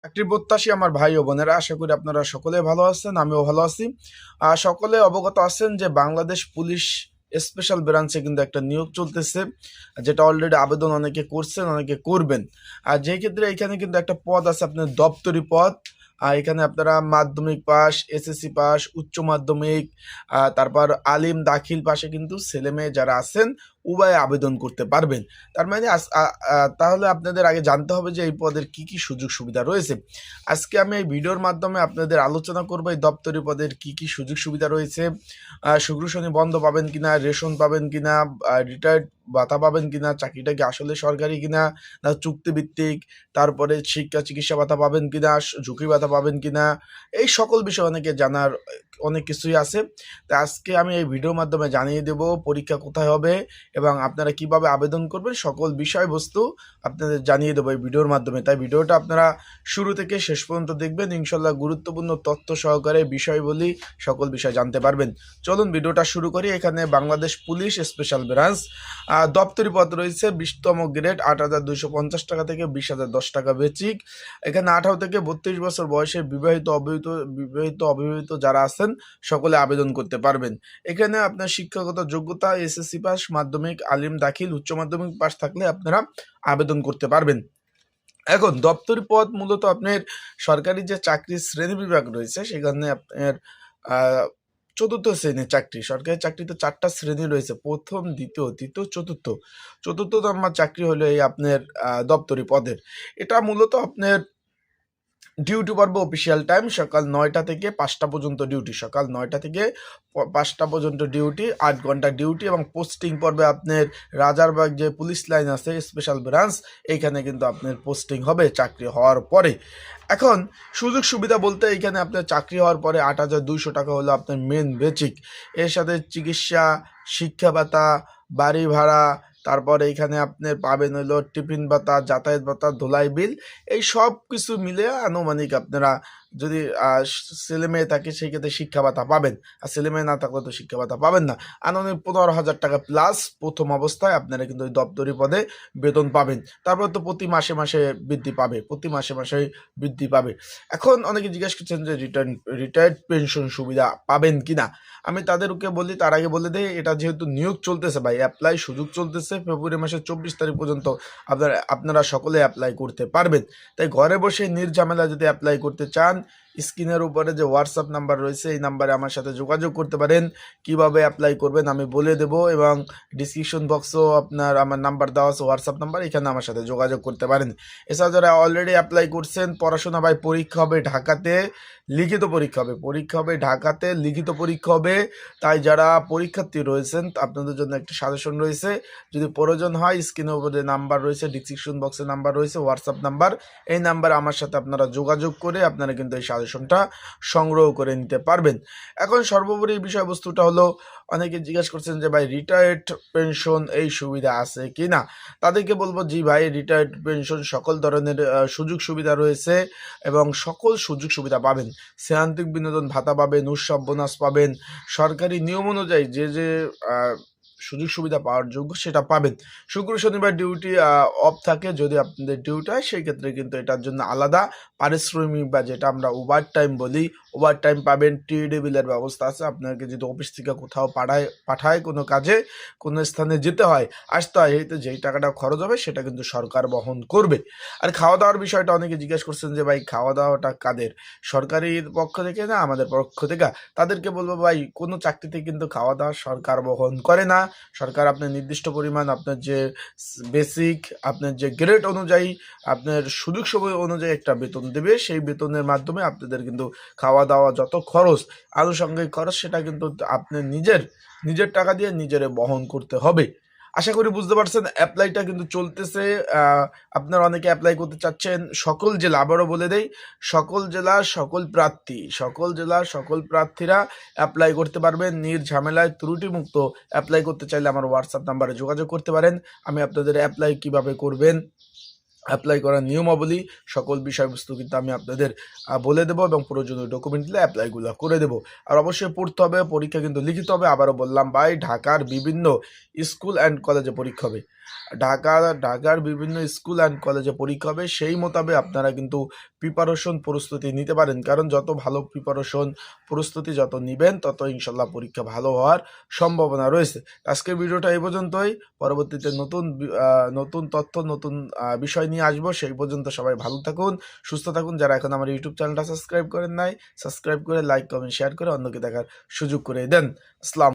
চাকরি প্রত্যাশী আমার ভাই ও বোনেরা, আশা করি আপনারা সকলে ভালো আছেন, আমিও ভালো আছি। সকলে অবগত আছেন যে বাংলাদেশ পুলিশ স্পেশাল ব্রাঞ্চে কিন্তু একটা নিয়োগ চলতেছে, যেটা অলরেডি আবেদন অনেকে করছেন, অনেকে করবেন। আর যেই ক্ষেত্রে এখানে কিন্তু একটা পদ আছে, আপনার দপ্তরি পদ। এখানে আপনারা মাধ্যমিক পাস, এসএসসি পাস, উচ্চ মাধ্যমিক, তারপর আলিম দাখিল পাশে কিন্তু ছেলে মেয়ে যারা আছেন উভয়ে আবেদন করতে পারবেন। তার মানে তাহলে আপনাদের আগে জানতে হবে যে এই পদের কি কি সুযোগ সুবিধা রয়েছে। আজকে আমি এই ভিডিওর মাধ্যমে আপনাদের আলোচনা করব এই দপ্তরি পদের কি কি সুযোগ সুবিধা রয়েছে, শুক্র শনি বন্ধ পাবেন কিনা, রেশন পাবেন কিনা, রিটায়ার্ড ভাতা পাবেন কিনা, চাকরিটা কি আসলে সরকারি কিনা না চুক্তিভিত্তিক, তারপরে শিক্ষা চিকিৎসা ভাতা পাবেন কিনা, ঝুঁকি ভাতা পাবেন কিনা, এই সকল বিষয় অনেকে জানার অনেক কিছুই আছে। তা আজকে আমি এই ভিডিওর মাধ্যমে জানিয়ে দেব পরীক্ষা কোথায় হবে এবং আপনারা কিভাবে আবেদন করবেন, সকল বিষয়বস্তু আপনাদের জানিয়ে দেবো এই ভিডিওর মাধ্যমে। তাই ভিডিওটা আপনারা শুরু থেকে শেষ পর্যন্ত দেখবেন, ইনশাল্লাহ গুরুত্বপূর্ণ তথ্য সহকারে বিষয়বলি সকল বিষয় জানতে পারবেন। চলুন ভিডিওটা শুরু করি। এখানে বাংলাদেশ পুলিশ স্পেশাল ব্রাঞ্চ দপ্তরি পদ রয়েছে 20তম গ্রেড 8,250 টাকা থেকে 20,010 টাকা বেচিক। এখানে 18 থেকে 32 বছর বয়সে বিবাহিত অবিবাহিত যারা আছেন সকলে আবেদন করতে পারবেন। এখানে আপনার শিক্ষাগত যোগ্যতা এসএসসি পাস, মাধ্যমিক, আলিম দাখিল, উচ্চ মাধ্যমিক পাস থাকলে আপনারা আবেদন করতে পারবেন। এখন দপ্তরি পদ মূলত আপনার সরকারি যে চাকরির শ্রেণী বিভাগ রয়েছে সেখানে আপনার চতুর্থ শ্রেণীর চাকরি। সরকারি চাকরিতে 4টা শ্রেণী রয়েছে, প্রথম, দ্বিতীয়, তৃতীয়, চতুর্থ নম্বর চাকরি হলো এই আপনার দপ্তরি পদের। এটা মূলত আপনার ডিউটি পড়বে অফিসিয়াল টাইম সকাল 9টা থেকে 5টা পর্যন্ত ডিউটি, সকাল 9টা থেকে 5টা পর্যন্ত ডিউটি, 8 ঘন্টা ডিউটি এবং পোস্টিং পড়বে আপনার রাজারবাগ যে পুলিশ লাইন আছে স্পেশাল ব্রাঞ্চ, এইখানে কিন্তু আপনার পোস্টিং হবে চাকরি হওয়ার পরে। এখন সুযোগ সুবিধা বলতে এইখানে আপনার চাকরি হওয়ার পরে 8,200 টাকা হলো আপনার মেন বেচিক, এর সাথে চিকিৎসা, শিক্ষা ভাতা, বাড়ি ভাড়া, তারপরে এখানে আপনার পাবেন হলো টিফিন ভাতা, যাতায়াত ভাতা, ধুলাই বিল, এই সব কিছু মিলে আনুমানিক আপনারা যদি ছেলে মেয়ে থাকে সেই ক্ষেত্রে শিক্ষা ভাতা পাবেন, আর ছেলে মেয়ে না থাকলে তো শিক্ষা ভাতা পাবেন না। আনুমানিক 15,000 টাকা প্লাস প্রথম অবস্থায় আপনারা কিন্তু ওই দপ্তরি পদে বেতন পাবেন। তারপর তো প্রতি মাসে মাসে বৃদ্ধি পাবে, প্রতি মাসে মাসে বৃদ্ধি পাবে। এখন অনেকে জিজ্ঞেস করছেন যে রিটায়ার্ড পেনশন সুবিধা পাবেন কিনা। আমি তাদেরকে বলি, তার আগে বলে দেই, এটা যেহেতু নিয়োগ চলতেছে ভাই, অ্যাপ্লাই সুযোগ চলতেছে, ফেব্রুয়ারি মাসের 24 তারিখ পর্যন্ত আপনারা সকলে অ্যাপ্লাই করতে পারবেন। তাই ঘরে বসে নির্ঝামেলা যদি অ্যাপ্লাই করতে চান, স্ক্রিনের উপরে যে হোয়াটসঅ্যাপ নাম্বার রয়েছে এই নাম্বারে আমার সাথে যোগাযোগ করতে পারেন। কিভাবে অ্যাপ্লাই করবেন আমি বলে দেব, এবং ডিসক্রিপশন বক্সও আপনার আমার নাম্বার দেওয়া আছে, হোয়াটসঅ্যাপ নাম্বার, এখানে আমার সাথে যোগাযোগ করতে পারেন। এছাড়া যারা অলরেডি অ্যাপ্লাই করছেন, পড়াশোনা ভাই, পরীক্ষা হবে ঢাকাতে, লিখিত পরীক্ষা হবে ঢাকাতে, লিখিত পরীক্ষা হবে। তাই যারা পরীক্ষার্থী রয়েছেন আপনাদের জন্য একটা সাজেশন রয়েছে, যদি প্রয়োজন হয় স্ক্রিনের উপরে নাম্বার রয়েছে, ডিসক্রিপশন বক্সে নাম্বার রয়েছে, হোয়াটসঅ্যাপ নাম্বার, এই নাম্বারে আমার সাথে আপনারা যোগাযোগ করে আপনারা কিন্তু এই সাজেশনটা সংগ্রহ করে নিতে পারবেন। এখন সর্বোপরি বিষয়বস্তুটা হলো, অনেকে জিজ্ঞাসা করছেন যে ভাই রিটায়ার্ড পেনশন এই সুবিধা আছে কি না। তাদেরকে বলবো, জি ভাই, রিটায়ার্ড পেনশন সকল ধরনের সুযোগ সুবিধা রয়েছে এবং সকল সুযোগ সুবিধা পাবেন। সেহান্তিক বিনোদন ভাতা পাবেন, উৎসব বোনাস পাবেন, সরকারি নিয়ম অনুযায়ী যে যে সুযোগ সুবিধা পাওয়ার যোগ্য সেটা পাবেন। শুক্র শনিবার ডিউটি অফ থাকে, যদি আপনাদের ডিউটি হয় সেই ক্ষেত্রে কিন্তু এটার জন্য আলাদা পারিশ্রমিক বা যেটা আমরা ওভার টাইম বলি, ওভার টাইম পাবেন। টিএডি বিলের ব্যবস্থা আছে, আপনাকে যদি অফিস থেকে কোথাও পাঠায় কোনো কাজে, কোনো স্থানে যেতে হয়, আসতে হয়, এতে যেই টাকাটা খরচ হবে সেটা কিন্তু সরকার বহন করবে। আর খাওয়া দাওয়ার বিষয়টা অনেকে জিজ্ঞেস করছেন যে ভাই খাওয়া দাওয়াটা কাদের, সরকারির পক্ষ থেকে না আমাদের পক্ষ থেকে। তাদেরকে বলবো ভাই, কোনো চাকরিতে কিন্তু খাওয়া দাওয়া সরকার বহন করে না। সরকার আপনার নির্দিষ্ট পরিমাণ, আপনার যে বেসিক, আপনার যে গ্রেড অনুযায়ী, আপনার সুযোগ সুবিধা অনুযায়ী একটা বেতন দেবে, সেই বেতনের মাধ্যমে আপনাদের কিন্তু খাওয়া দাওয়া যত খরচ, আনুষঙ্গিক খরচ, সেটা কিন্তু আপনার নিজের টাকা দিয়ে নিজের বহন করতে হবে। আশা করি বুঝতে পারছেন। অ্যাপ্লাইটা কিন্তু চলতেছে, আপনারা অনেকে অ্যাপ্লাই করতে চাচ্ছেন। সকল জেলা, আবারও বলে দেই, সকল জেলার সকল প্রার্থীরা অ্যাপ্লাই করতে পারবেন নির্ঝামেলায়, ত্রুটিমুক্ত। অ্যাপ্লাই করতে চাইলে আমার হোয়াটসঅ্যাপ নাম্বারে যোগাযোগ করতে পারেন। আমি আপনাদের অ্যাপ্লাই কিভাবে করবেন, অ্যাপ্লাই করার নিয়মাবলী, সকল বিষয়বস্তু কিন্তু আমি আপনাদের বলে দেবো এবং প্রয়োজনীয় ডকুমেন্ট দিলে অ্যাপ্লাইগুলো করে দেবো। আর অবশ্যই পড়তে হবে, পরীক্ষা কিন্তু লিখিত হবে। আবারও বললাম ভাই, ঢাকার বিভিন্ন স্কুল অ্যান্ড কলেজে পরীক্ষা হবে, ঢাকার বিভিন্ন স্কুল অ্যান্ড কলেজে পরীক্ষা হবে। সেই মোতাবেক আপনারা কিন্তু প্রিপারেশন প্রস্তুতি নিতে পারেন, কারণ যত ভালো প্রিপারেশন প্রস্তুতি যত নিবেন তত ইনশাল্লাহ পরীক্ষা ভালো হওয়ার সম্ভাবনা রয়েছে। আজকের ভিডিওটা এই পর্যন্তই। পরবর্তীতে নতুন তথ্য নতুন বিষয় নিয়ে আসবো। সেই পর্যন্ত সবাই ভালো থাকুন, সুস্থ থাকুন। যারা এখন আমার ইউটিউব চ্যানেলটা সাবস্ক্রাইব করেন নাই, সাবস্ক্রাইব করে লাইক কমেন্ট শেয়ার করে অন্যকে দেখার সুযোগ করে দেন। আসসালাম।